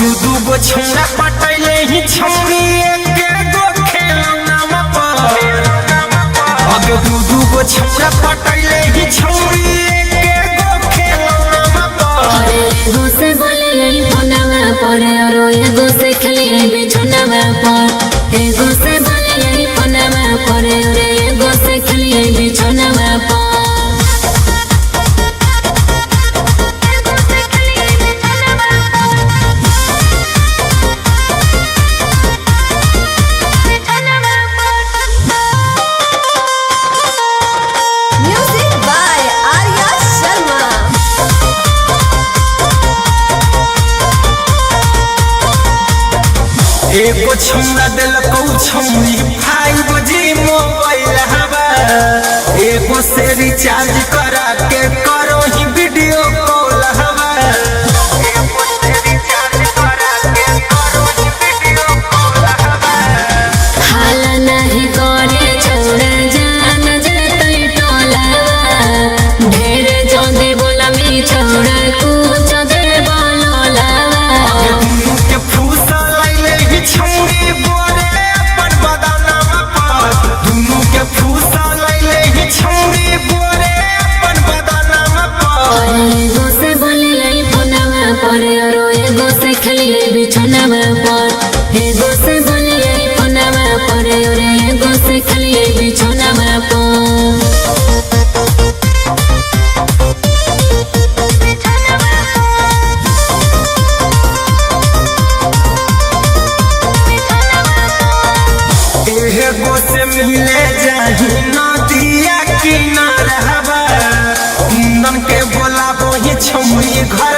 दू गो छौड़ा पटैले ही छौड़ी एके गो खेलौना पर। अगे दू गो छौड़ा पटैले ही छौड़ी एके गो खेलौना पर। एगो से बोले फोनवा पर और एगो से खेले बिछौनवा पर। एगो से बोले फोनवा पर और एगो से खेले बिछौनवा पर। एगो छौड़ा दिलकौ छौड़ी 5G मोबाइल हवा। एगो से रिचार्ज करा के करो ही वीडियो कॉल हवा। हाल नहीं करे छौड़ा जान जतै टोलावा। ढेर जोंदे बोला मी छौड़ा कुछ दे बोललावा। दुनू के फूसा लैले ही छौड़ी बोरे अपन बदनाम पर। दुनू के फूसा लैले ही छौड़ी बोरे अपन बदनाम पर। एगो से बोले फोनवा पर और एगो से खेले बिछौनवा पर। एगो से बोले फोनवा पर और एगो से खेले बिछौनवा पर। एगो से मिले जाही नदिया किनारवा। कुंदन के बोलाबो ही छौड़ी घर